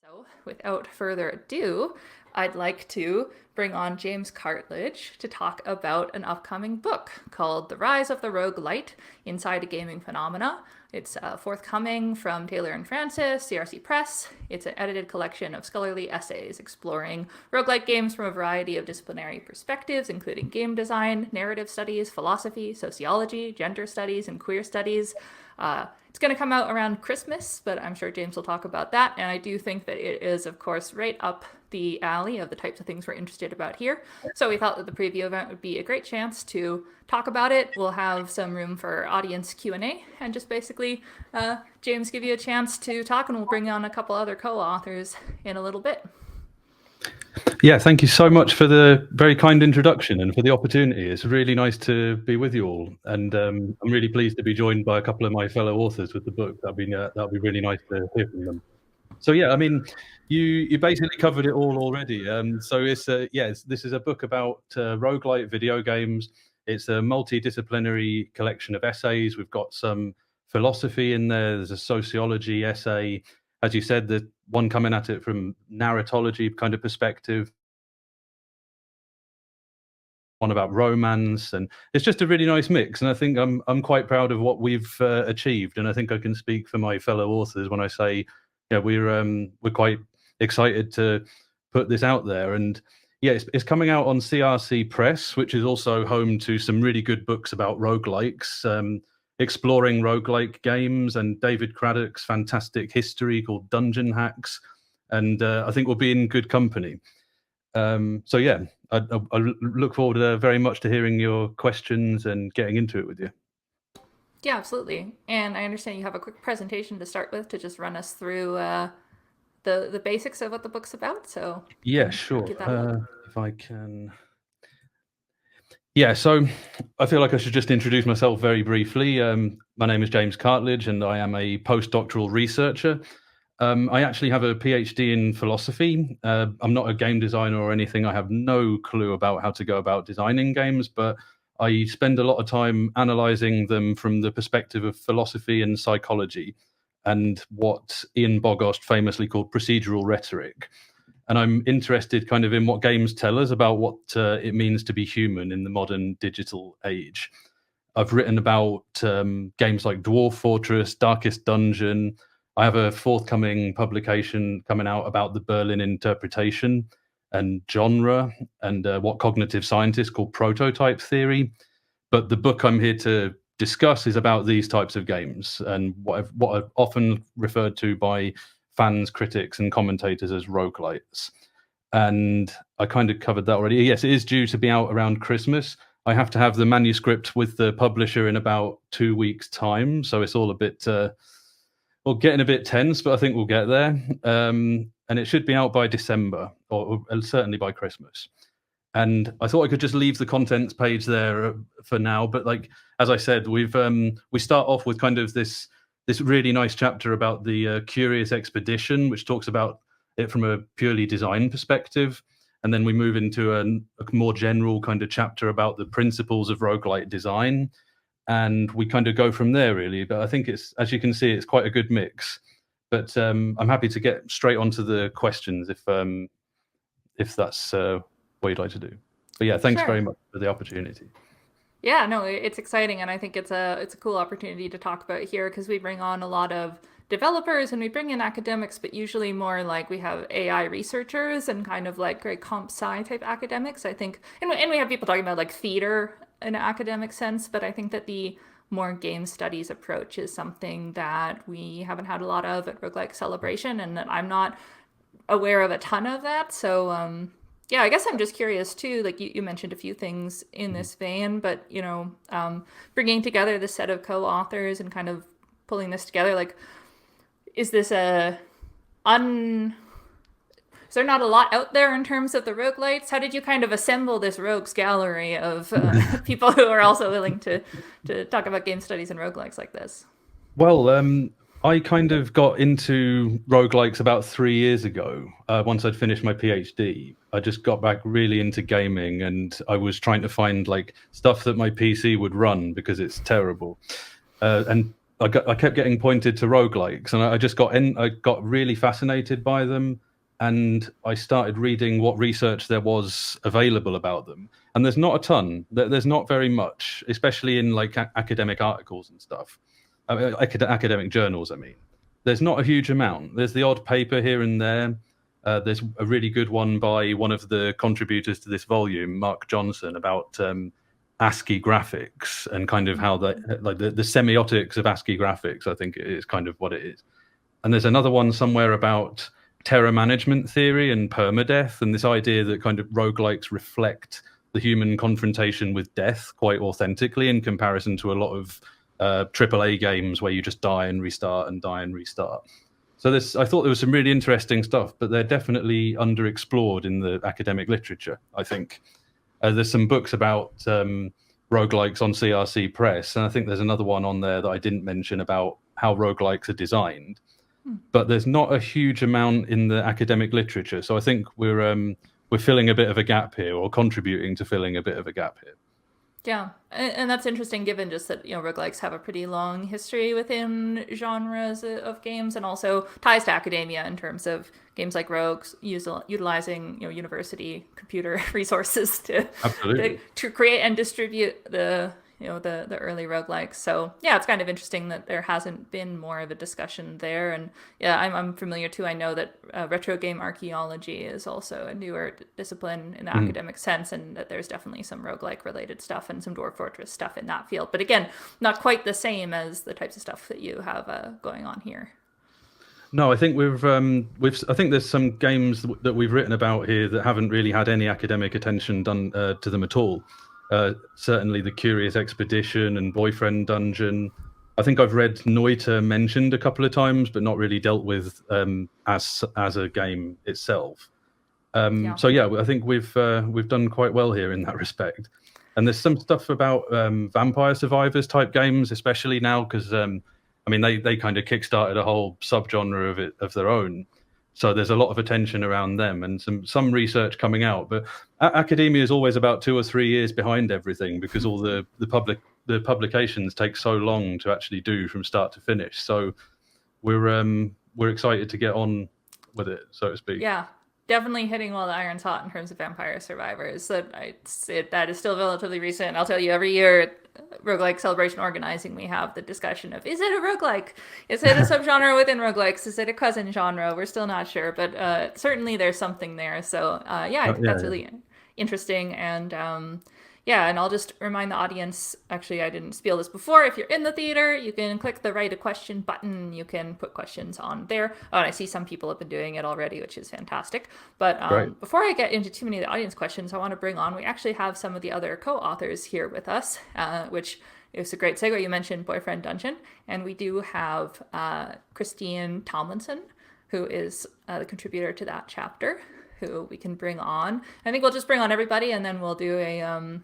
So, without further ado, I'd like to bring on James Cartlidge to talk about an upcoming book called The Rise of the Roguelite Inside a Gaming Phenomena. It's forthcoming from Taylor and Francis, CRC Press. It's an edited collection of scholarly essays exploring roguelike games from a variety of disciplinary perspectives, including game design, narrative studies, philosophy, sociology, gender studies, and queer studies. It's going to come out around Christmas, but I'm sure James will talk about that. And I do think that it is, of course, right up the alley of the types of things we're interested about here. So we thought that the preview event would be a great chance to talk about it. We'll have some room for audience Q&A and just basically James give you a chance to talk, and we'll bring on a couple other co-authors in a little bit. Yeah, thank you so much for the very kind introduction and for the opportunity. It's really nice to be with you all, and I'm really pleased to be joined by a couple of my fellow authors with the book. That'll be really nice to hear from them. So yeah, I mean, you basically covered it all already. So this is a book about roguelite video games. It's a multidisciplinary collection of essays. We've got some philosophy in there. There's a sociology essay. As you said, the one coming at it from narratology kind of perspective, one about romance, and it's just a really nice mix. And I think I'm quite proud of what we've achieved. And I think I can speak for my fellow authors when I say, yeah, we're quite excited to put this out there. And yeah, it's coming out on CRC Press, which is also home to some really good books about roguelikes. Exploring roguelike games, and David Craddock's fantastic history called Dungeon Hacks, and I think we'll be in good company. So yeah, I look forward very much to hearing your questions and getting into it with you. Yeah, absolutely. And I understand you have a quick presentation to start with to just run us through the basics of what the book's about. So yeah, sure. If I can. Yeah, so I feel like I should just introduce myself very briefly. My name is James Cartlidge, and I am a postdoctoral researcher. I actually have a PhD in philosophy. I'm not a game designer or anything. I have no clue about how to go about designing games, but I spend a lot of time analysing them from the perspective of philosophy and psychology, and what Ian Bogost famously called procedural rhetoric. And I'm interested kind of in what games tell us about what it means to be human in the modern digital age. I've written about games like Dwarf Fortress, Darkest Dungeon. I have a forthcoming publication coming out about the Berlin interpretation and genre, and what cognitive scientists call prototype theory. But the book I'm here to discuss is about these types of games, and what I've often referred to by fans, critics, and commentators as roguelites. And I kind of covered that already. Yes, it is due to be out around Christmas. I have to have the manuscript with the publisher in about 2 weeks' time, so it's all a bit, getting a bit tense, but I think we'll get there. And it should be out by December, or certainly by Christmas. And I thought I could just leave the contents page there for now. But like, as I said, we start off with kind of this really nice chapter about the Curious Expedition, which talks about it from a purely design perspective. And then we move into a more general kind of chapter about the principles of roguelite design. And we kind of go from there, really. But I think it's, as you can see, it's quite a good mix. But I'm happy to get straight onto the questions if that's what you'd like to do. But yeah, thanks very much for the opportunity. Yeah, no, it's exciting, and I think it's a cool opportunity to talk about here because we bring on a lot of developers and we bring in academics, but usually more like we have AI researchers and kind of like very comp sci type academics. I think, and we have people talking about like theater in an academic sense, but I think that the more game studies approach is something that we haven't had a lot of at Roguelike Celebration, and that I'm not aware of a ton of that. So yeah, I guess I'm just curious too, like you mentioned a few things in this vein, but bringing together this set of co-authors and kind of pulling this together, like, is this is there not a lot out there in terms of the roguelites? How did you kind of assemble this rogues gallery of people who are also willing to talk about game studies and roguelikes like this? Well, I kind of got into roguelikes about 3 years ago. Once I'd finished my PhD, I just got back really into gaming, and I was trying to find like stuff that my PC would run because it's terrible. And I kept getting pointed to roguelikes, and I just I got really fascinated by them, and I started reading what research there was available about them. And there's not a ton. There's not very much, especially in like academic articles and stuff, academic journals. I mean, there's not a huge amount. There's the odd paper here and there. There's a really good one by one of the contributors to this volume, Marc Johnson, about ASCII graphics and kind of how the semiotics of ASCII graphics, I think is kind of what it is. And there's another one somewhere about terror management theory and permadeath, and this idea that kind of roguelikes reflect the human confrontation with death quite authentically in comparison to a lot of AAA games where you just die and restart and die and restart. So I thought there was some really interesting stuff, but they're definitely underexplored in the academic literature, I think. There's some books about roguelikes on CRC Press, and I think there's another one on there that I didn't mention about how roguelikes are designed. But there's not a huge amount in the academic literature. So I think we're filling a bit of a gap here, or contributing to filling a bit of a gap here. Yeah, and that's interesting given just that, roguelikes have a pretty long history within genres of games, and also ties to academia in terms of games like Rogues utilizing, university computer resources to create and distribute the early roguelikes. So yeah, it's kind of interesting that there hasn't been more of a discussion there. And yeah, I'm familiar too. I know that retro game archaeology is also a newer discipline in the academic sense, and that there's definitely some roguelike related stuff and some Dwarf Fortress stuff in that field. But again, not quite the same as the types of stuff that you have going on here. No, I think I think there's some games that we've written about here that haven't really had any academic attention done to them at all. Certainly the Curious Expedition and Boyfriend Dungeon. I think I've read Noita mentioned a couple of times, but not really dealt with as a game itself. So yeah, I think we've done quite well here in that respect. And there's some stuff about Vampire Survivors type games, especially now, because they kind of kickstarted a whole subgenre of their own. So there's a lot of attention around them, and some research coming out. But academia is always about 2 or 3 years behind everything, because all the publications take so long to actually do from start to finish. So we're excited to get on with it, so to speak. Yeah, definitely hitting while the iron's hot in terms of Vampire Survivors. That is still relatively recent. I'll tell you, every year Roguelike Celebration organizing, we have the discussion of, is it a roguelike? Is it a subgenre within roguelikes? Is it a cousin genre? We're still not sure, but certainly there's something there. So yeah, I think that's really interesting. And and I'll just remind the audience, actually, I didn't spiel this before. If you're in the theater, you can click the write a question button. You can put questions on there. Oh, and I see some people have been doing it already, which is fantastic. But before I get into too many of the audience questions, I want to bring on, we actually have some of the other co-authors here with us, which is a great segue. You mentioned Boyfriend Dungeon, and we do have Christine Tomlinson, who is the contributor to that chapter, who we can bring on. I think we'll just bring on everybody, and then we'll do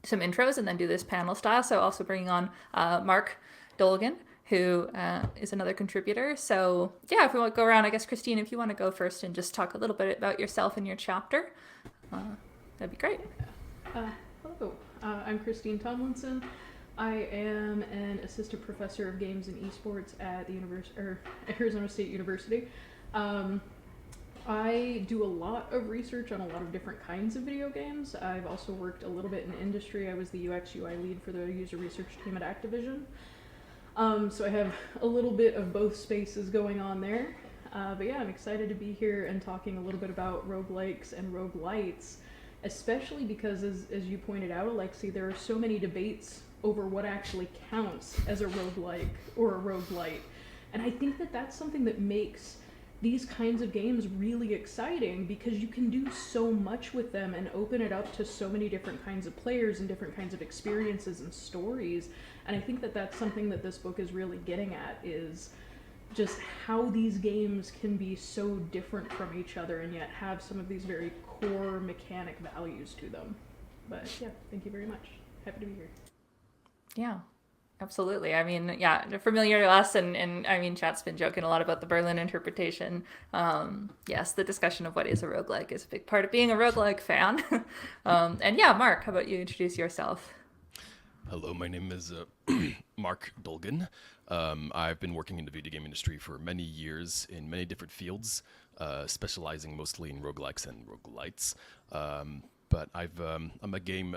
some intros and then do this panel style. So also bringing on Marc Dolgin, who is another contributor. So yeah, if we want to go around, I guess, Christine, if you want to go first and just talk a little bit about yourself and your chapter, that'd be great. Hello, I'm Christine Tomlinson. I am an assistant professor of games and esports at the Arizona State University. I do a lot of research on a lot of different kinds of video games. I've also worked a little bit in industry. I was the UX UI lead for the user research team at Activision. So I have a little bit of both spaces going on there. But yeah, I'm excited to be here and talking a little bit about roguelikes and roguelites, especially because, as you pointed out, Alexi, there are so many debates over what actually counts as a roguelike or a roguelite. And I think that that's something that makes these kinds of games really exciting, because you can do so much with them and open it up to so many different kinds of players and different kinds of experiences and stories. And I think that that's something that this book is really getting at, is just how these games can be so different from each other and yet have some of these very core mechanic values to them. But yeah, thank you very much. Happy to be here. Yeah. Absolutely. I mean, yeah, familiar to us, and I mean, chat's been joking a lot about the Berlin interpretation. Yes, the discussion of what is a roguelike is a big part of being a roguelike fan. And yeah, Marc, how about you introduce yourself? Hello, my name is Marc Dolgin. I've been working in the video game industry for many years in many different fields, specializing mostly in roguelikes and roguelites. But I'm a game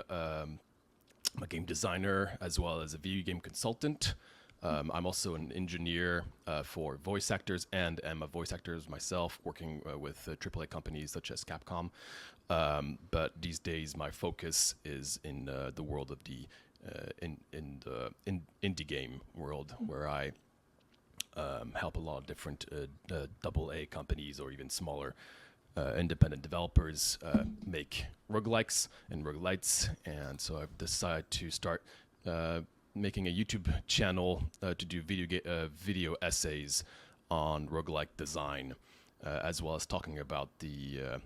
designer as well as a video game consultant. I'm also an engineer for voice actors and am a voice actor myself, working with AAA companies such as Capcom. But these days, my focus is in the world of the indie game world, where I help a lot of different AA companies or even smaller independent developers make roguelikes and roguelites. And so I've decided to start making a YouTube channel to do video essays on roguelike design, as well as talking about the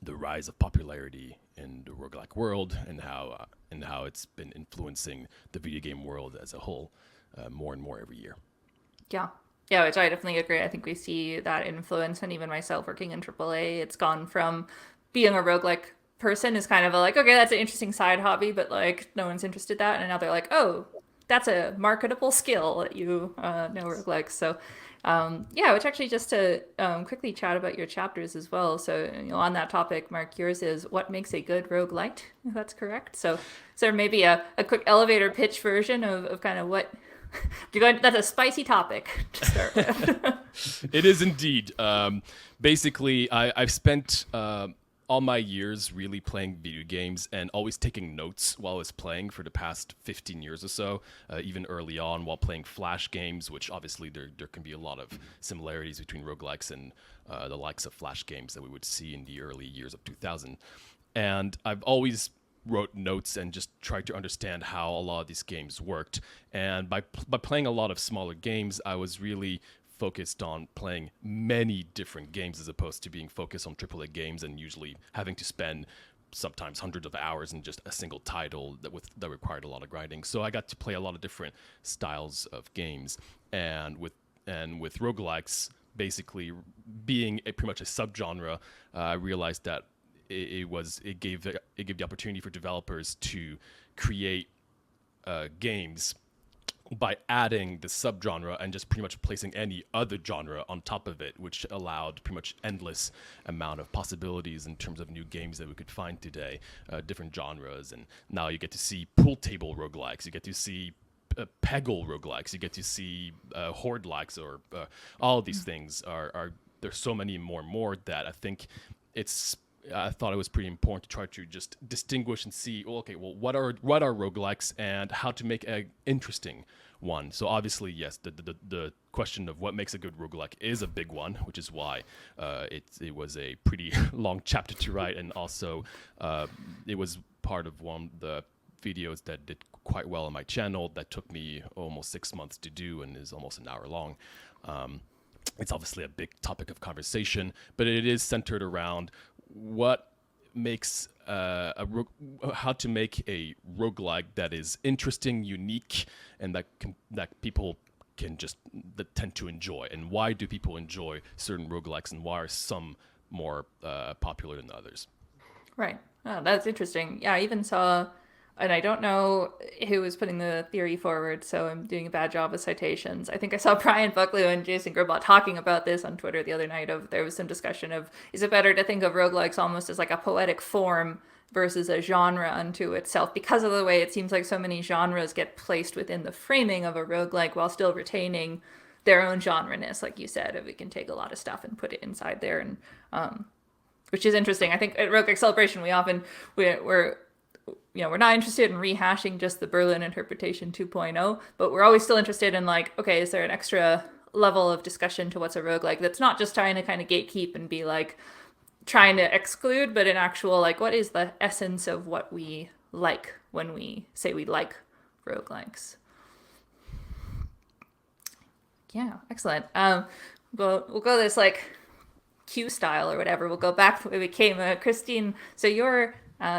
rise of popularity in the roguelike world and how it's been influencing the video game world as a whole more and more every year. Yeah, which I definitely agree. I think we see that influence, and even myself working in AAA, it's gone from being a roguelike person is kind of okay, that's an interesting side hobby, but no one's interested in that, and now they're like, oh, that's a marketable skill that you know roguelikes. So which actually, just to quickly chat about your chapters as well. So on that topic, Marc, yours is what makes a good roguelite, if that's correct. So is there maybe a quick elevator pitch version of kind of what that's a spicy topic to start with. It is indeed. Basically, I've spent all my years really playing video games and always taking notes while I was playing for the past 15 years or so, even early on while playing Flash games, which obviously there can be a lot of similarities between roguelikes and the likes of Flash games that we would see in the early years of 2000. And I've always wrote notes and just tried to understand how a lot of these games worked. And by playing a lot of smaller games, I was really focused on playing many different games as opposed to being focused on AAA games and usually having to spend sometimes hundreds of hours in just a single title that required a lot of grinding. So I got to play a lot of different styles of games, and with roguelikes basically being pretty much a subgenre, I realized that it gave the opportunity for developers to create games by adding the subgenre and just pretty much placing any other genre on top of it, which allowed pretty much endless amount of possibilities in terms of new games that we could find today, different genres. And now you get to see pool table roguelikes, you get to see Peggle roguelikes, you get to see horde likes, or all of these things are there's so many more that I think I thought it was pretty important to try to just distinguish and see, what are roguelikes and how to make an interesting one. So obviously, yes, the question of what makes a good roguelike is a big one, which is why it was a pretty long chapter to write, and also it was part of one of the videos that did quite well on my channel that took me almost 6 months to do and is almost an hour long. It's obviously a big topic of conversation, but it is centered around what makes how to make a roguelike that is interesting, unique, and that people can just tend to enjoy. And why do people enjoy certain roguelikes, and why are some more popular than others? Right. Oh, that's interesting. Yeah, I even saw, and I don't know who was putting the theory forward, so I'm doing a bad job with citations. I think I saw Brian Bucklew and Jason Griblaw talking about this on Twitter the other night. There was some discussion of, is it better to think of roguelikes almost as like a poetic form versus a genre unto itself, because of the way it seems like so many genres get placed within the framing of a roguelike while still retaining their own genre-ness, like you said. If we can take a lot of stuff and put it inside there, and which is interesting. I think at Roguelike Celebration we're not interested in rehashing just the Berlin interpretation 2.0, but we're always still interested in is there an extra level of discussion to what's a roguelike that's not just trying to kind of gatekeep and be trying to exclude, but an actual what is the essence of what we like when we say we like roguelikes. Yeah, excellent. We'll go this Q style or whatever. We'll go back to where we came. Christine, so your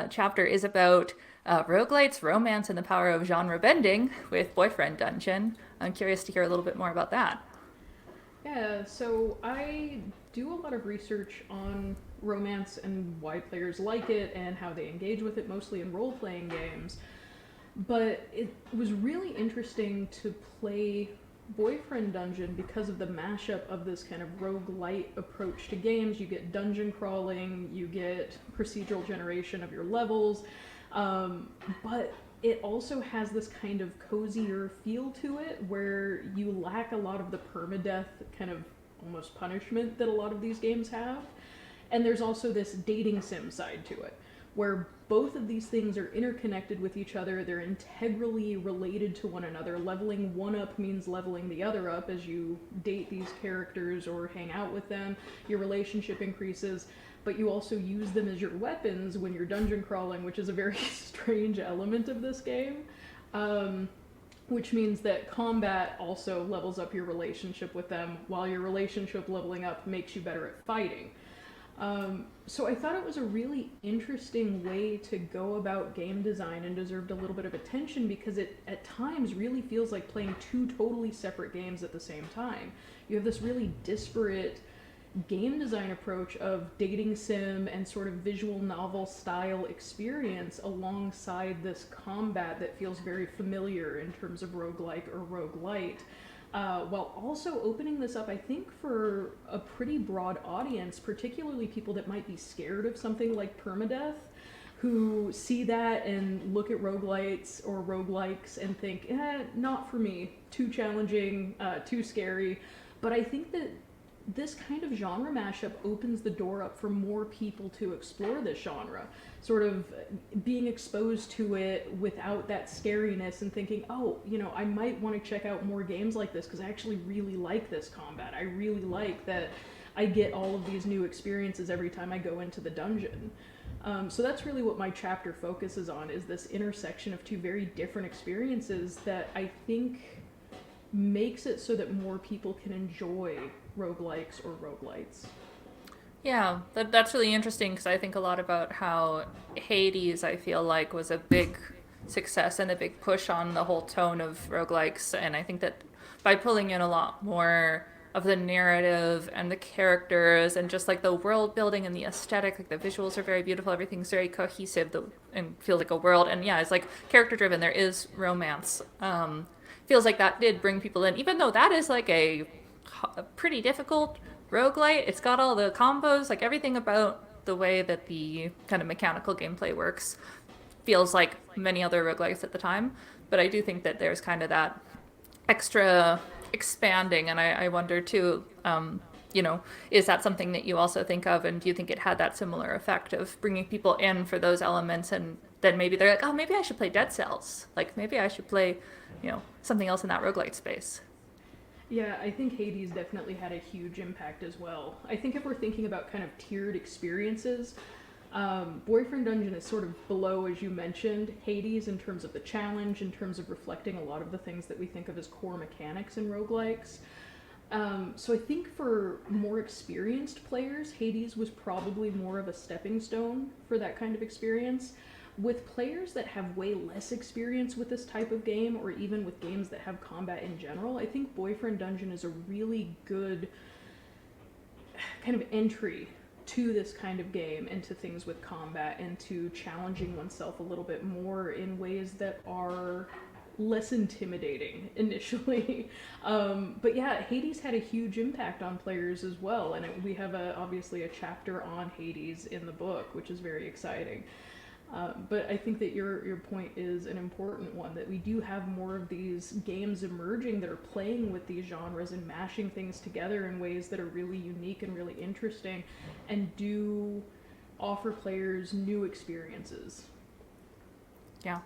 chapter is about roguelites, romance, and the power of genre bending with Boyfriend Dungeon. I'm curious to hear a little bit more about that. Yeah, so I do a lot of research on romance and why players like it and how they engage with it, mostly in role-playing games. But it was really interesting to play Boyfriend Dungeon because of the mashup of this kind of roguelite approach to games. You get dungeon crawling, you get procedural generation of your levels, but it also has this kind of cozier feel to it where you lack a lot of the permadeath kind of almost punishment that a lot of these games have. And there's also this dating sim side to it, where both of these things are interconnected with each other. They're integrally related to one another. Leveling one up means leveling the other up as you date these characters or hang out with them. Your relationship increases, but you also use them as your weapons when you're dungeon crawling, which is a very strange element of this game. Which means that combat also levels up your relationship with them, while your relationship leveling up makes you better at fighting. So I thought it was a really interesting way to go about game design and deserved a little bit of attention because it at times really feels like playing two totally separate games at the same time. You have this really disparate game design approach of dating sim and sort of visual novel style experience alongside this combat that feels very familiar in terms of roguelike or roguelite. While also opening this up, I think, for a pretty broad audience, particularly people that might be scared of something like permadeath, who see that and look at roguelites or roguelikes and think, not for me, too challenging, too scary. But I think that this kind of genre mashup opens the door up for more people to explore this genre, sort of being exposed to it without that scariness and thinking, oh, I might want to check out more games like this because I actually really like this combat. I really like that I get all of these new experiences every time I go into the dungeon. So that's really what my chapter focuses on, is this intersection of two very different experiences that I think makes it so that more people can enjoy roguelikes or roguelites. Yeah, that's really interesting because I think a lot about how Hades, I feel like, was a big success and a big push on the whole tone of roguelikes. And I think that by pulling in a lot more of the narrative and the characters and just like the world building and the aesthetic, like the visuals are very beautiful, everything's very cohesive and feels like a world. And yeah, it's like character driven, there is romance. Feels like that did bring people in, even though that is like a pretty difficult roguelite. It's got all the combos, like everything about the way that the kind of mechanical gameplay works feels like many other roguelites at the time. But I do think that there's kind of that extra expanding, and I wonder too, is that something that you also think of, and do you think it had that similar effect of bringing people in for those elements, and then maybe they're like, oh, maybe I should play Dead Cells, like maybe I should play, something else in that roguelite space. Yeah, I think Hades definitely had a huge impact as well. I think if we're thinking about kind of tiered experiences, Boyfriend Dungeon is sort of below, as you mentioned, Hades in terms of the challenge, in terms of reflecting a lot of the things that we think of as core mechanics in roguelikes. So I think for more experienced players, Hades was probably more of a stepping stone for that kind of experience. With players that have way less experience with this type of game, or even with games that have combat in general, I think Boyfriend Dungeon is a really good kind of entry to this kind of game, into things with combat, and to challenging oneself a little bit more in ways that are less intimidating initially. But yeah, Hades had a huge impact on players as well, and we have obviously a chapter on Hades in the book, which is very exciting. But I think that your point is an important one, that we do have more of these games emerging that are playing with these genres and mashing things together in ways that are really unique and really interesting, and do offer players new experiences. Yeah,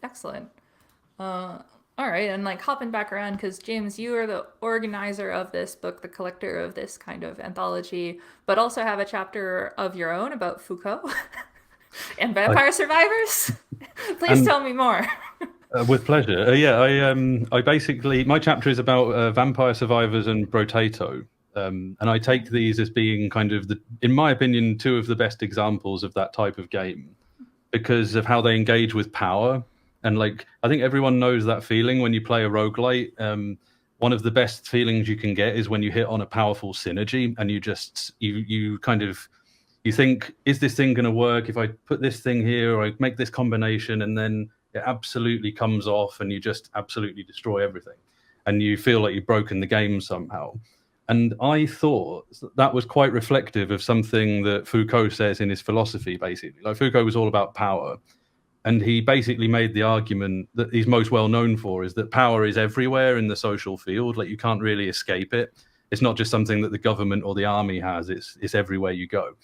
excellent. All right, and like hopping back around, because James, you are the organizer of this book, the collector of this kind of anthology, but also have a chapter of your own about Foucault. And vampire survivors? Please tell me more. With pleasure. I basically, my chapter is about vampire survivors and Brotato. And I take these as being kind of, in my opinion, two of the best examples of that type of game, because of how they engage with power. And like, I think everyone knows that feeling when you play a roguelite. One of the best feelings you can get is when you hit on a powerful synergy, and you kind of, you think, is this thing going to work if I put this thing here, or I make this combination, and then it absolutely comes off and you just absolutely destroy everything. And you feel like you've broken the game somehow. And I thought that was quite reflective of something that Foucault says in his philosophy, basically. Like Foucault was all about power. And he basically made the argument that he's most well known for is that power is everywhere in the social field. Like you can't really escape it. It's not just something that the government or the army has. It's everywhere you go.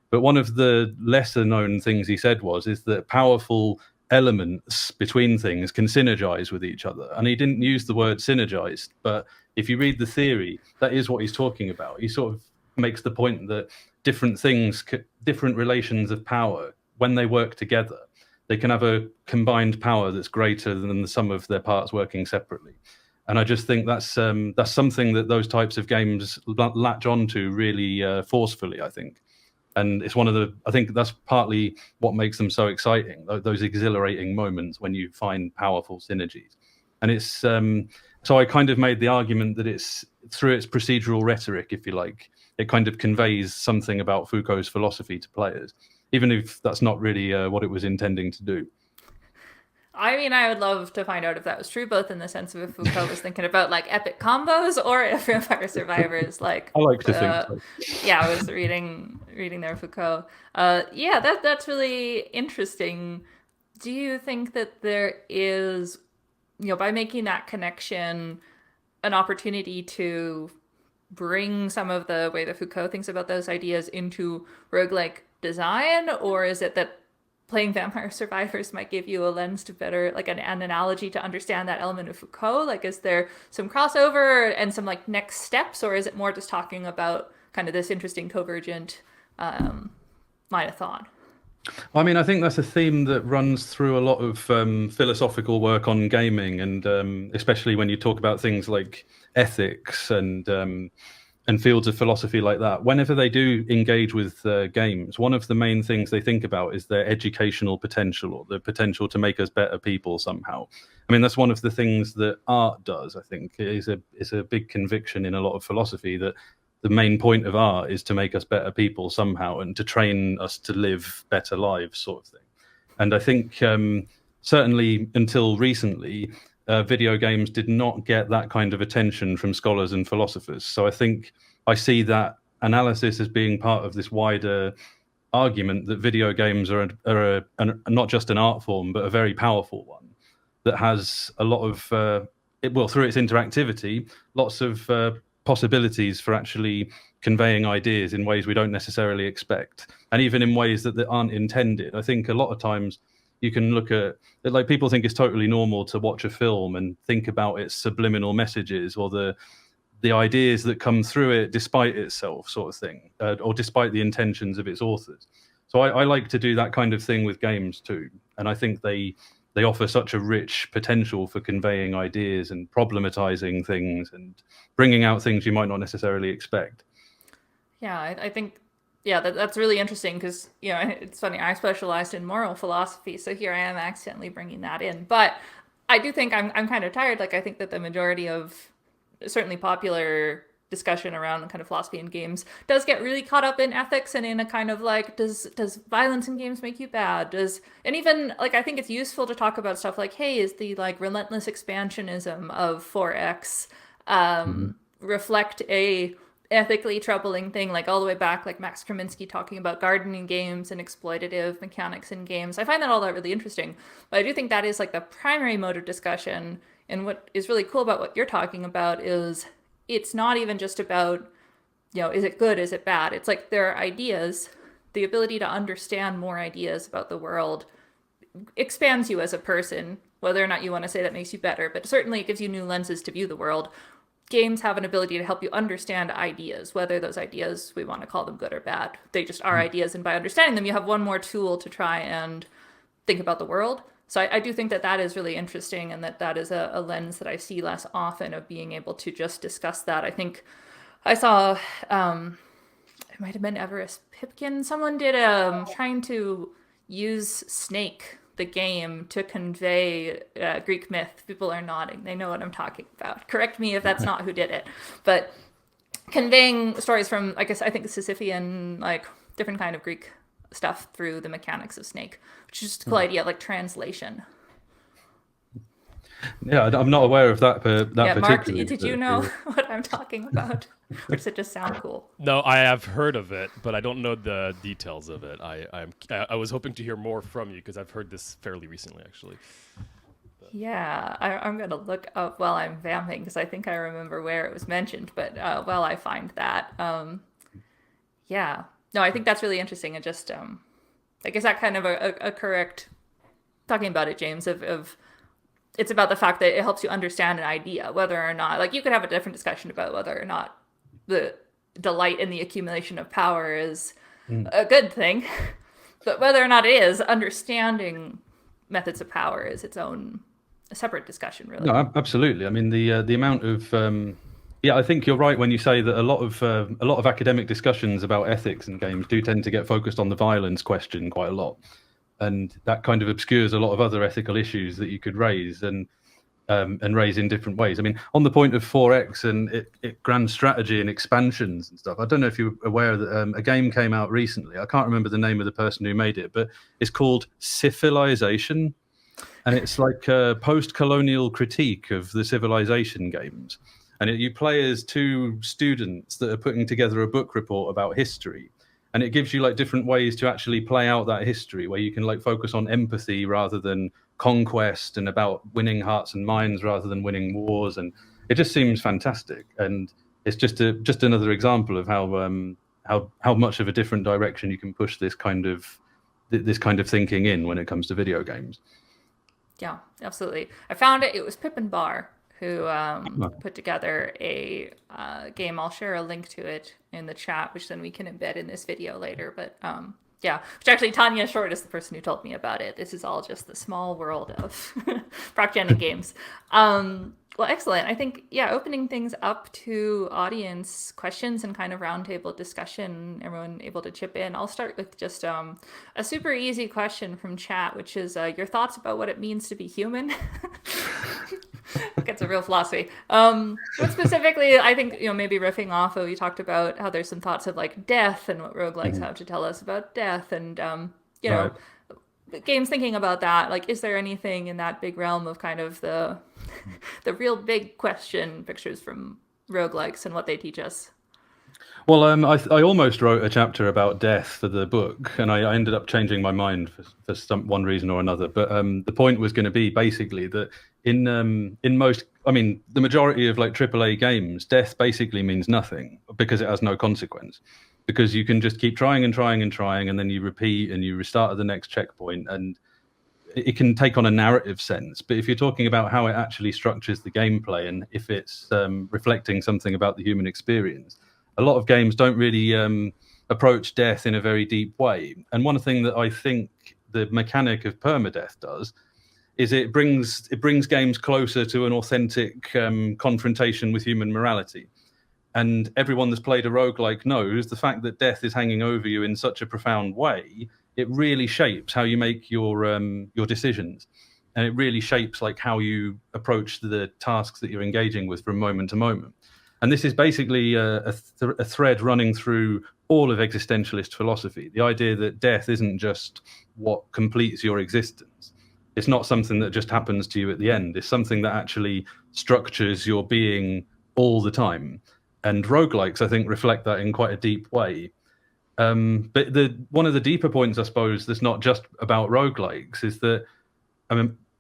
But one of the lesser known things he said is that powerful elements between things can synergize with each other. And he didn't use the word synergized, but if you read the theory, that is what he's talking about. He sort of makes the point that different things, different relations of power, when they work together, they can have a combined power that's greater than the sum of their parts working separately. And I just think that's something that those types of games latch onto really forcefully, I think. And it's I think that's partly what makes them so exciting, those exhilarating moments when you find powerful synergies. And it's, so I kind of made the argument that it's through its procedural rhetoric, if you like, it kind of conveys something about Foucault's philosophy to players, even if that's not really what it was intending to do. I mean, I would love to find out if that was true, both in the sense of if Foucault was thinking about like epic combos, or if Vampire Survivors, like I like to think so. Yeah, I was reading their Foucault. Yeah, that's really interesting. Do you think that there is, by making that connection, an opportunity to bring some of the way that Foucault thinks about those ideas into roguelike design, or is it that playing Vampire Survivors might give you a lens to better, like an analogy to understand that element of Foucault? Like, is there some crossover and some like next steps, or is it more just talking about kind of this interesting convergent line of thought? I mean, I think that's a theme that runs through a lot of philosophical work on gaming, and especially when you talk about things like ethics and fields of philosophy like that. Whenever they do engage with games, one of the main things they think about is their educational potential, or the potential to make us better people somehow. I mean, that's one of the things that art does, I think. It is a big conviction in a lot of philosophy that the main point of art is to make us better people somehow and to train us to live better lives, sort of thing. And I think certainly until recently, video games did not get that kind of attention from scholars and philosophers. So I think I see that analysis as being part of this wider argument that video games are not just an art form, but a very powerful one that has a lot of, through its interactivity, lots of possibilities for actually conveying ideas in ways we don't necessarily expect, and even in ways that aren't intended. I think a lot of times you can look at it, like people think it's totally normal to watch a film and think about its subliminal messages or the ideas that come through it despite itself, sort of thing, or despite the intentions of its authors. So I like to do that kind of thing with games too, and I think they offer such a rich potential for conveying ideas and problematizing things and bringing out things you might not necessarily expect. Yeah, I think, yeah, that's really interesting because, it's funny, I specialized in moral philosophy, so here I am accidentally bringing that in. But I do think I'm kind of tired. Like, I think that the majority of certainly popular discussion around kind of philosophy in games does get really caught up in ethics and in a kind of like, does violence in games make you bad? And even like, I think it's useful to talk about stuff like, hey, is the like relentless expansionism of 4X reflect a ethically troubling thing, like all the way back, like Max Kraminsky talking about gardening games and exploitative mechanics in games. I find that all that really interesting, but I do think that is like the primary mode of discussion. And what is really cool about what you're talking about is it's not even just about, is it good, is it bad? It's like there are ideas, the ability to understand more ideas about the world expands you as a person, whether or not you want to say that makes you better, but certainly it gives you new lenses to view the world. Games have an ability to help you understand ideas, whether those ideas, we want to call them good or bad. They just are ideas, and by understanding them, you have one more tool to try and think about the world. So I do think that is really interesting, and that is a lens that I see less often, of being able to just discuss that. I think I saw, it might have been Everest Pipkin, someone did trying to use Snake, the game, to convey Greek myth. People are nodding. They know what I'm talking about. Correct me if that's not who did it. But conveying stories from, I think the Sisyphean, like different kind of Greek stuff through the mechanics of Snake, which is just a cool idea, like translation. Yeah, I'm not aware of that. Yeah, Marc, particularly. did you know what I'm talking about? Or does it just sound cool? No, I have heard of it, but I don't know the details of it. I was hoping to hear more from you because I've heard this fairly recently, actually. Yeah, I'm going to look up while I'm vamping because I think I remember where it was mentioned. But while I find that, yeah. No, I think that's really interesting. And just, like, is that kind of a correct, talking about it, James, of it's about the fact that it helps you understand an idea, whether or not, like, you could have a different discussion about whether or not the delight in the accumulation of power is a good thing. But whether or not it is, understanding methods of power is its own a separate discussion, really. No, absolutely. I mean, the amount of yeah, I think you're right when you say that a lot of academic discussions about ethics in games do tend to get focused on the violence question quite a lot, and that kind of obscures a lot of other ethical issues that you could raise and raise in different ways. I mean, on the point of 4X and it grand strategy and expansions and stuff, I don't know if you're aware that a game came out recently. I can't remember the name of the person who made it, but it's called Civilization. And it's like a post-colonial critique of the Civilization games. And you play as two students that are putting together a book report about history. And it gives you like different ways to actually play out that history, where you can like focus on empathy rather than conquest, and about winning hearts and minds rather than winning wars. And it just seems fantastic. And it's just another example of how much of a different direction you can push this kind of thinking in when it comes to video games. Yeah, absolutely. I found it. It was Pip and Bar who put together a game. I'll share a link to it in the chat, which then we can embed in this video later. But yeah, which actually Tanya Short is the person who told me about it. This is all just the small world of proc-gen games. Well, excellent. I think, yeah, opening things up to audience questions and kind of roundtable discussion, everyone able to chip in. I'll start with just a super easy question from chat, which is your thoughts about what it means to be human. Gets a real philosophy. But specifically, I think, maybe riffing off of, you talked about how there's some thoughts of like death and what roguelikes have to tell us about death, and Right. games thinking about that. Like, is there anything in that big realm of kind of the real big question pictures from roguelikes and what they teach us? Well, I almost wrote a chapter about death for the book, and I ended up changing my mind for one reason or another. But the point was going to be basically that in most, I mean, the majority of like AAA games, death basically means nothing because it has no consequence. Because you can just keep trying and trying and trying, and then you repeat and you restart at the next checkpoint, and it can take on a narrative sense. But if you're talking about how it actually structures the gameplay, and if it's reflecting something about the human experience, a lot of games don't really approach death in a very deep way. And one thing that I think the mechanic of permadeath does is it brings games closer to an authentic confrontation with human morality. And everyone that's played a roguelike knows the fact that death is hanging over you in such a profound way, it really shapes how you make your decisions. And it really shapes like how you approach the tasks that you're engaging with from moment to moment. And this is basically a thread running through all of existentialist philosophy. The idea that death isn't just what completes your existence. It's not something that just happens to you at the end. It's something that actually structures your being all the time. And roguelikes, I think, reflect that in quite a deep way. But one of the deeper points, I suppose, that's not just about roguelikes is that, I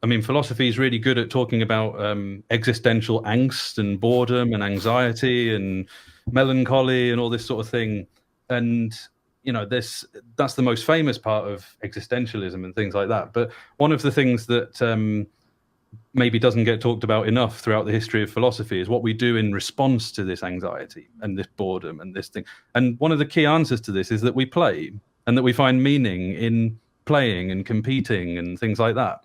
mean, philosophy is really good at talking about existential angst and boredom and anxiety and melancholy and all this sort of thing. And, that's the most famous part of existentialism and things like that. But one of the things that maybe doesn't get talked about enough throughout the history of philosophy is what we do in response to this anxiety and this boredom and this thing. And one of the key answers to this is that we play, and that we find meaning in playing and competing and things like that.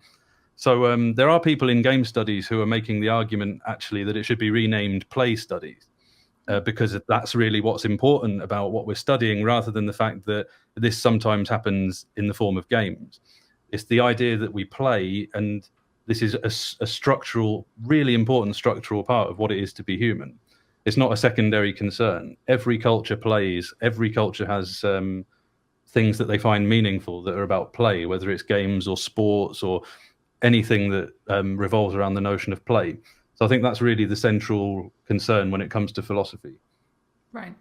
So there are people in game studies who are making the argument actually that it should be renamed play studies, because that's really what's important about what we're studying, rather than the fact that this sometimes happens in the form of games. It's the idea that we play, and this is a structural, really important structural part of what it is to be human. It's not a secondary concern. Every culture plays. Every culture has things that they find meaningful that are about play, whether it's games or sports or anything that revolves around the notion of play. So I think that's really the central concern when it comes to philosophy. Right.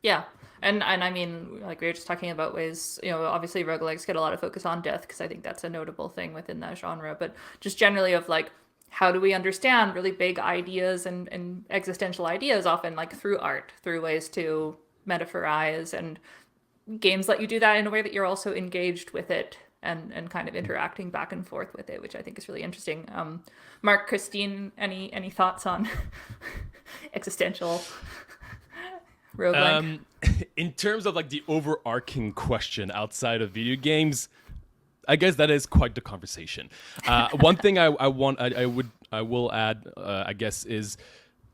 Yeah. And I mean, like we were just talking about ways, obviously roguelikes get a lot of focus on death because I think that's a notable thing within that genre, but just generally of like, how do we understand really big ideas and existential ideas often like through art, through ways to metaphorize, and games let you do that in a way that you're also engaged with it and kind of interacting back and forth with it, which I think is really interesting. Marc, Christine, any thoughts on existential roguelike? In terms of like the overarching question outside of video games, I guess that is quite the conversation. One thing I will add, I guess, is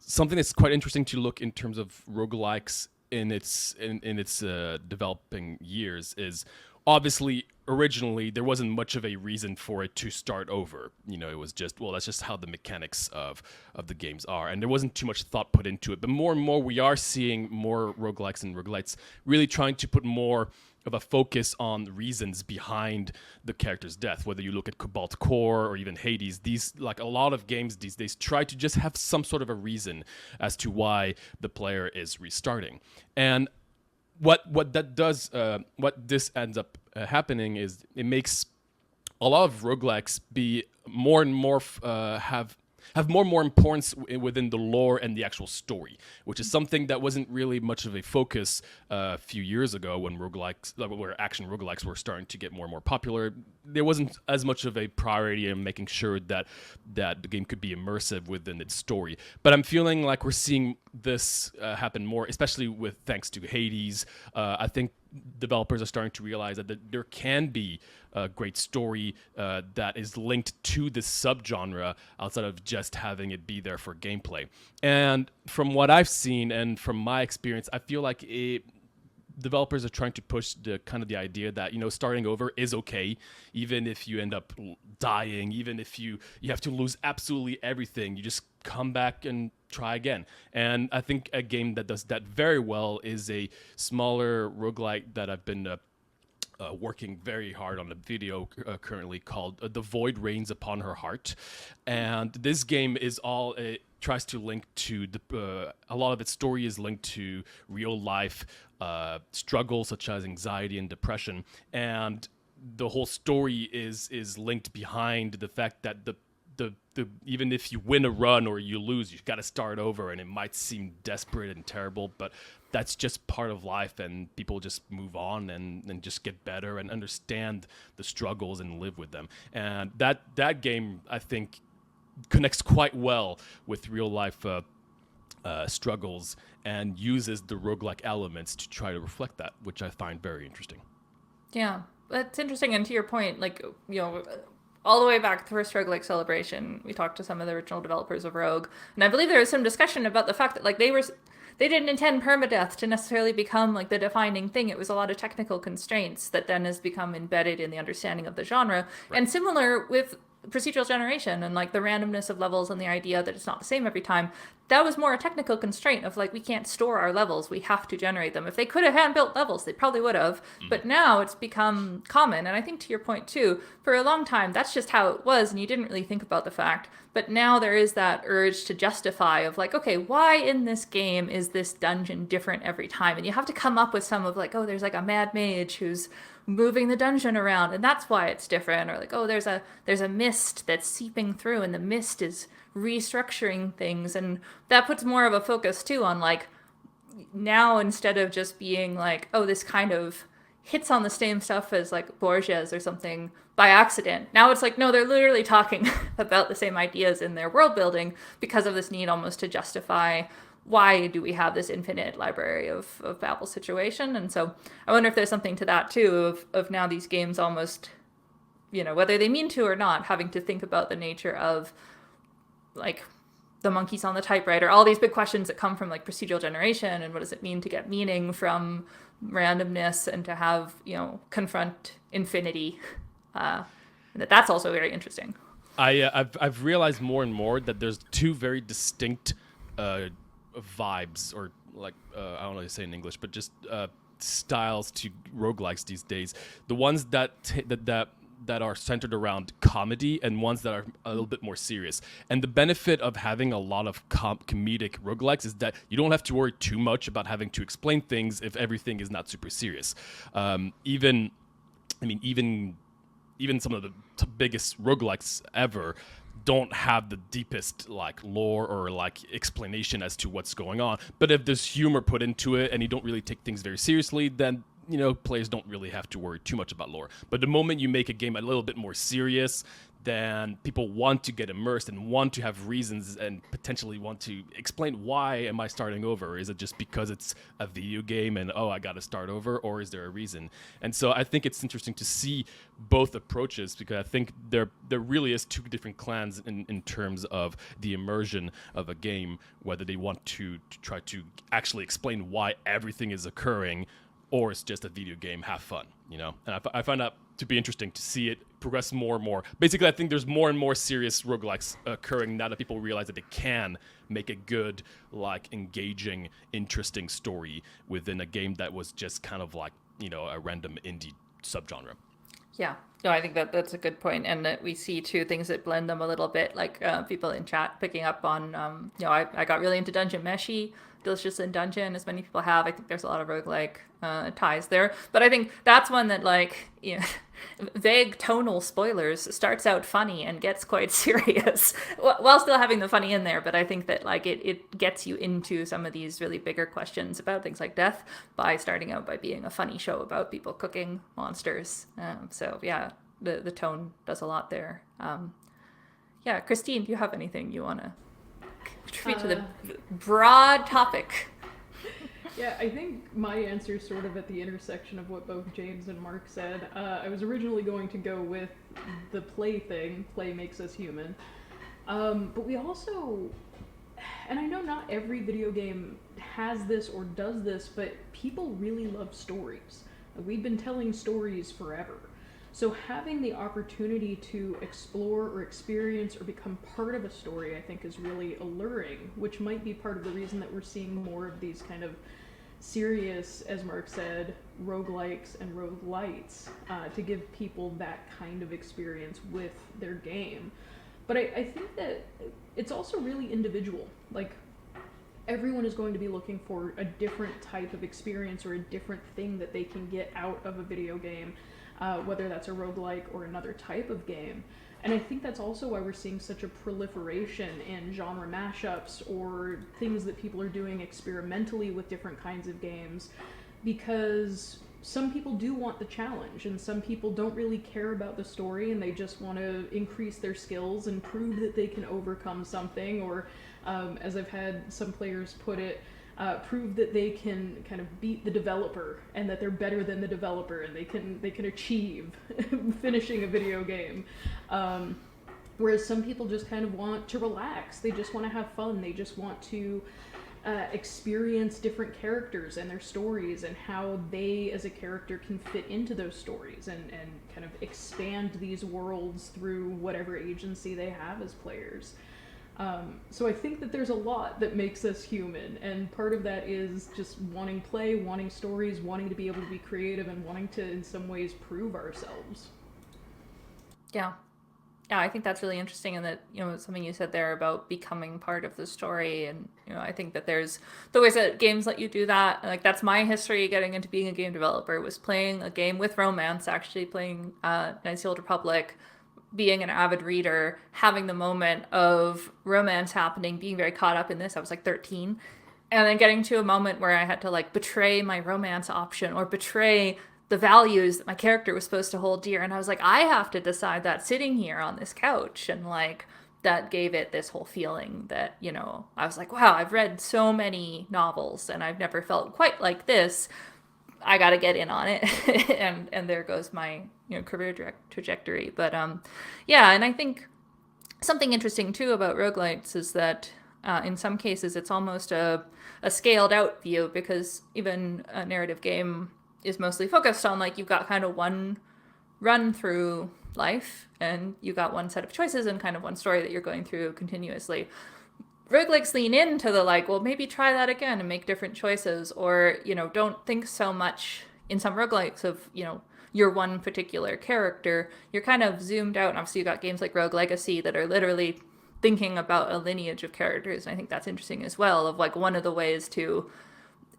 something that's quite interesting to look in terms of roguelikes in its developing years is obviously originally there wasn't much of a reason for it to start over. It was just, well, that's just how the mechanics of the games are, and there wasn't too much thought put into it. But more and more we are seeing more roguelikes and roguelites really trying to put more of a focus on the reasons behind the character's death. Whether you look at Cobalt Core or even Hades, these, like a lot of games these days, try to just have some sort of a reason as to why the player is restarting. And what this ends up happening is it makes a lot of roguelikes be more and more have more and more importance within the lore and the actual story, which is something that wasn't really much of a focus a few years ago when where action roguelikes were starting to get more and more popular. There wasn't as much of a priority in making sure that the game could be immersive within its story. But I'm feeling like we're seeing this happen more, especially thanks to Hades. I think developers are starting to realize that there can be a great story that is linked to this subgenre outside of just having it be there for gameplay. And from what I've seen and from my experience, I feel like developers are trying to push the idea that starting over is okay, even if you end up dying, even if you have to lose absolutely everything, you just come back and try again. And I think a game that does that very well is a smaller roguelite that I've been working very hard on the video currently, called The Void Rains Upon Her Heart. And this game is tries to link to a lot of its story is linked to real life struggles such as anxiety and depression, and the whole story is linked behind the fact that the even if you win a run or you lose, you've got to start over, and it might seem desperate and terrible, but that's just part of life, and people just move on and just get better and understand the struggles and live with them. And that game, I think, connects quite well with real life struggles and uses the roguelike elements to try to reflect that, which I find very interesting. Yeah, that's interesting. And to your point, like, all the way back to the first roguelike celebration, we talked to some of the original developers of Rogue, and I believe there was some discussion about the fact that like they didn't intend permadeath to necessarily become like the defining thing. It was a lot of technical constraints that then has become embedded in the understanding of the genre. Right. And similar with procedural generation and like the randomness of levels and the idea that it's not the same every time. That was more a technical constraint of like, we can't store our levels, we have to generate them. If they could have hand-built levels, they probably would have. But now it's become common. And I think to your point too, for a long time, that's just how it was, and you didn't really think about the fact. But now there is that urge to justify of like, okay, why in this game is this dungeon different every time? And you have to come up with some of like, oh, there's like a mad mage who's moving the dungeon around, and that's why it's different. Or like, oh, there's a mist that's seeping through, and the mist is restructuring things. And that puts more of a focus too on like, now instead of just being like, oh, this kind of hits on the same stuff as like Borges or something by accident. Now it's like, no, they're literally talking about the same ideas in their world building because of this need almost to justify why do we have this infinite library of Babel situation. And so I wonder if there's something to that too, of now these games almost, whether they mean to or not, having to think about the nature of like the monkeys on the typewriter, all these big questions that come from like procedural generation, and what does it mean to get meaning from randomness and to have, confront infinity. That's also very interesting. I've realized more and more that there's two very distinct vibes, or like I don't know how to say in English, but just styles to roguelikes these days. The ones that that are centered around comedy and ones that are a little bit more serious. And the benefit of having a lot of comedic roguelikes is that you don't have to worry too much about having to explain things if everything is not super serious. Even some of the biggest roguelikes ever don't have the deepest like lore or like explanation as to what's going on. But if there's humor put into it and you don't really take things very seriously, then players don't really have to worry too much about lore. But the moment you make a game a little bit more serious, then people want to get immersed and want to have reasons and potentially want to explain, why am I starting over? Is it just because it's a video game and, I got to start over? Or is there a reason? And so I think it's interesting to see both approaches, because I think there really is two different clans in terms of the immersion of a game, whether they want to try to actually explain why everything is occurring, or it's just a video game, have fun, And I find that to be interesting to see it progress more and more. Basically, I think there's more and more serious roguelikes occurring now that people realize that they can make a good, like, engaging, interesting story within a game that was just kind of like, a random indie subgenre. Yeah, no, I think that's a good point, and that we see two things that blend them a little bit, like people in chat picking up on, I got really into Dungeon Meshi, Delicious in Dungeon, as many people have. I think there's a lot of roguelike ties there, but I think that's one that, like, vague tonal spoilers, starts out funny and gets quite serious while still having the funny in there. But I think that, like, it gets you into some of these really bigger questions about things like death by starting out by being a funny show about people cooking monsters. So yeah, the tone does a lot there. Yeah, Christine, do you have anything you want to contribute to the broad topic? Yeah, I think my answer is sort of at the intersection of what both James and Marc said. I was originally going to go with the play thing. Play makes us human. But we also, and I know not every video game has this or does this, but people really love stories. We've been telling stories forever. So having the opportunity to explore or experience or become part of a story, I think, is really alluring, which might be part of the reason that we're seeing more of these kind of serious, as Marc said, roguelikes and roguelites, to give people that kind of experience with their game. But I think that it's also really individual. Like, everyone is going to be looking for a different type of experience or a different thing that they can get out of a video game, whether that's a roguelike or another type of game. And I think that's also why we're seeing such a proliferation in genre mashups or things that people are doing experimentally with different kinds of games, because some people do want the challenge and some people don't really care about the story and they just want to increase their skills and prove that they can overcome something, or as I've had some players put it, prove that they can kind of beat the developer and that they're better than the developer and they can achieve finishing a video game. Whereas some people just kind of want to relax. They just want to have fun. They just want to experience different characters and their stories and how they as a character can fit into those stories and kind of expand these worlds through whatever agency they have as players. So I think that there's a lot that makes us human, and part of that is just wanting play, wanting stories, wanting to be able to be creative, and wanting to, in some ways, prove ourselves. Yeah, I think that's really interesting, and that, something you said there about becoming part of the story, and, I think that there's the ways that games let you do that. Like, that's my history getting into being a game developer, was playing a game with romance, actually playing Knights of the Old Republic, being an avid reader, having the moment of romance happening, being very caught up in this. I was like 13. And then getting to a moment where I had to, like, betray my romance option or betray the values that my character was supposed to hold dear. And I was like, I have to decide that sitting here on this couch. And, like, that gave it this whole feeling that, I was like, wow, I've read so many novels and I've never felt quite like this. I got to get in on it. and there goes my career trajectory. But yeah, and I think something interesting too about roguelites is that in some cases it's almost a scaled out view, because even a narrative game is mostly focused on, like, you've got kind of one run through life and you got one set of choices and kind of one story that you're going through continuously. Roguelikes lean into the, like, well, maybe try that again and make different choices, or, don't think so much in some roguelikes of, your one particular character. You're kind of zoomed out, and obviously you got games like Rogue Legacy that are literally thinking about a lineage of characters, and I think that's interesting as well, of like one of the ways to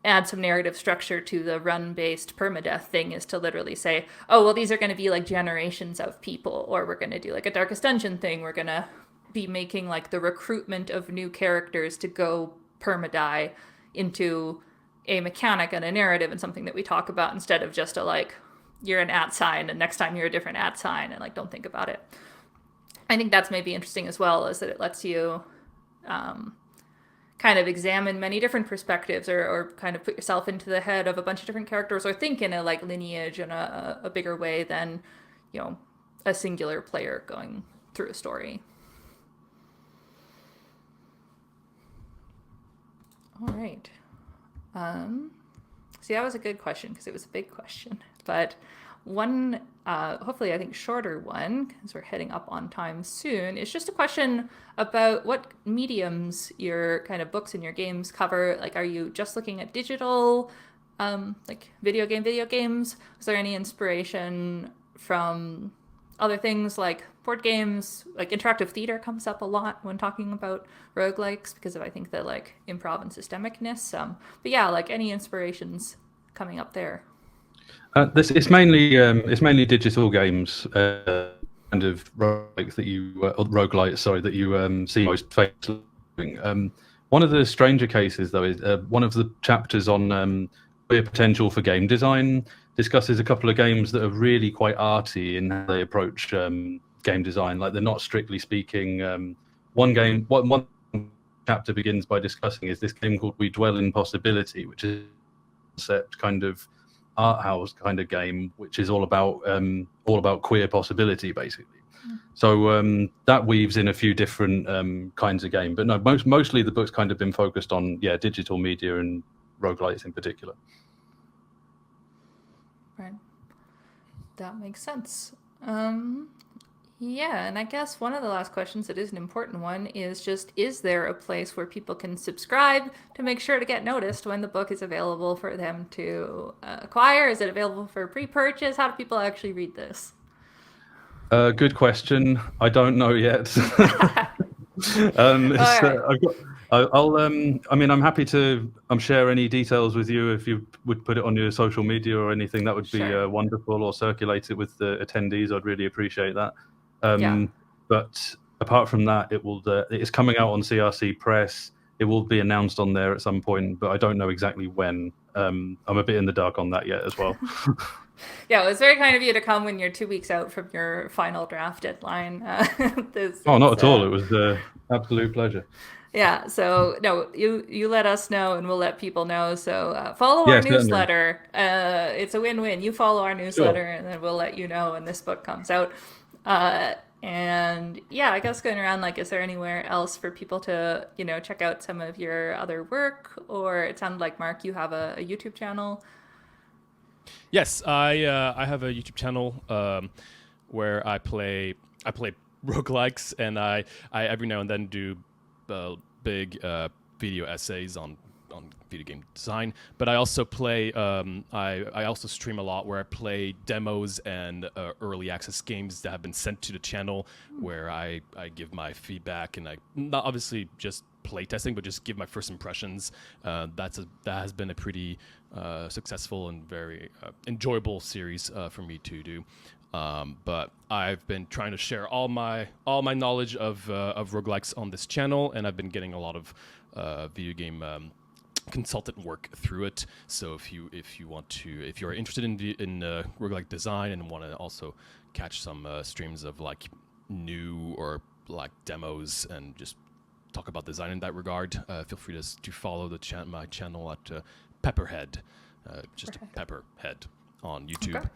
add some narrative structure to the run-based permadeath thing is to literally say, oh, well, these are going to be like generations of people, or we're going to do like a Darkest Dungeon thing. We're going to be making like the recruitment of new characters to go permadie into a mechanic and a narrative and something that we talk about, instead of just a like, you're an @ sign and next time you're a different @ sign and like don't think about it. I think that's maybe interesting as well, is that it lets you kind of examine many different perspectives, or kind of put yourself into the head of a bunch of different characters, or think in a like lineage in a bigger way than, you know, a singular player going through a story. All right. See, that was a good question because it was a big question, but one, hopefully I think shorter one, because we're heading up on time soon, is just a question about what mediums your kind of books and your games cover. Like, are you just looking at digital, like video games? Is there any inspiration from other things like board games? Like interactive theater comes up a lot when talking about roguelikes because of, I think, the like improv and systemicness. But yeah, like any inspirations coming up there? It's mainly digital games, kind of roguelikes that you roguelites, that you see most famously. One of the stranger cases, though, is one of the chapters on queer potential for game design discusses a couple of games that are really quite arty in how they approach game design. Like, they're not strictly speaking. One chapter begins by discussing is this game called We Dwell in Possibility, which is a concept kind of art house kind of game, which is all about queer possibility, basically. So that weaves in a few different kinds of game, but no, mostly the book's kind of been focused on digital media and roguelites in particular. Right, that makes sense. Yeah, and I guess one of the last questions that is an important one is just, is there a place where people can subscribe to make sure to get noticed when the book is available for them to acquire? Is it available for pre-purchase? How do people actually read this? Good question. I don't know yet. I'm happy to share any details with you. If you would put it on your social media or anything, that would be wonderful, or circulate it with the attendees. I'd really appreciate that. But apart from that, it's coming out on CRC Press. It will be announced on there at some point, but I don't know exactly when. I'm a bit in the dark on that yet as well. Yeah, it was very kind of you to come when you're 2 weeks out from your final draft deadline. Not at all. It was an absolute pleasure. Yeah, so no, you let us know and we'll let people know. So follow our newsletter. It's a win-win. You follow our newsletter and then we'll let you know when this book comes out. And yeah, I guess going around, like, is there anywhere else for people to, check out some of your other work? Or it sounded like, Marc, you have a YouTube channel. Yes, I have a YouTube channel where I play roguelikes, and I every now and then do big video essays on video game design. But I also play I also stream a lot, where I play demos and early access games that have been sent to the channel, where I give my feedback, and I not obviously just play testing, but just give my first impressions. That has been a pretty successful and very enjoyable series for me to do. But I've been trying to share all my knowledge of roguelikes on this channel, and I've been getting a lot of video game consultant work through it. So if you're interested in roguelike design and want to also catch some streams of like new or like demos and just talk about design in that regard, feel free to follow my channel at Pepperhead, just Pepperhead on YouTube. Okay.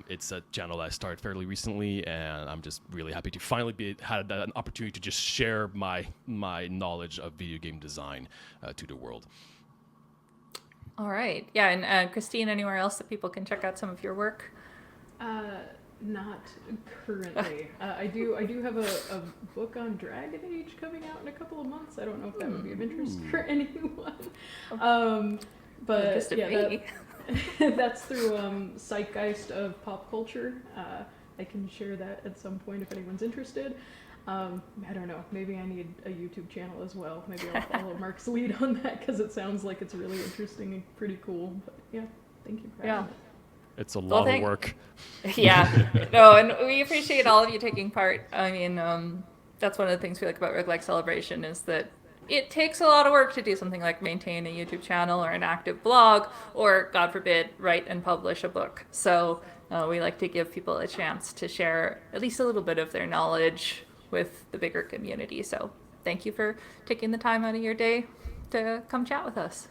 It's a channel that I started fairly recently, and I'm just really happy to finally had an opportunity to just share my knowledge of video game design to the world. All right. Yeah, and Christine, anywhere else that people can check out some of your work? Not currently. I do have a book on Dragon Age coming out in a couple of months. I don't know if that would be of interest for anyone. But yeah, That's through Zeitgeist of Pop Culture. I can share that at some point if anyone's interested. I don't know, maybe I need a YouTube channel as well. Maybe I'll follow Marc's lead on that because it sounds like it's really interesting and pretty cool. But yeah, thank you for having me. It's a lot of work. Yeah, no, and we appreciate all of you taking part. I mean, that's one of the things we like about Roguelike Celebration is that it takes a lot of work to do something like maintain a YouTube channel or an active blog or, God forbid, write and publish a book. So we like to give people a chance to share at least a little bit of their knowledge with the bigger community. So thank you for taking the time out of your day to come chat with us.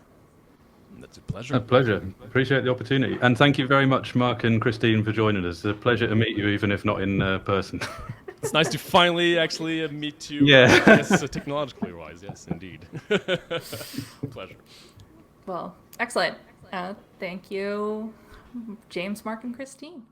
That's a pleasure. A pleasure. Appreciate the opportunity. And thank you very much, Marc and Christine, for joining us. It's a pleasure to meet you, even if not in person. It's nice to finally actually meet you. Yeah. Yes, technologically wise. Yes, indeed. Pleasure. Well, excellent. Thank you, James, Marc, and Christine.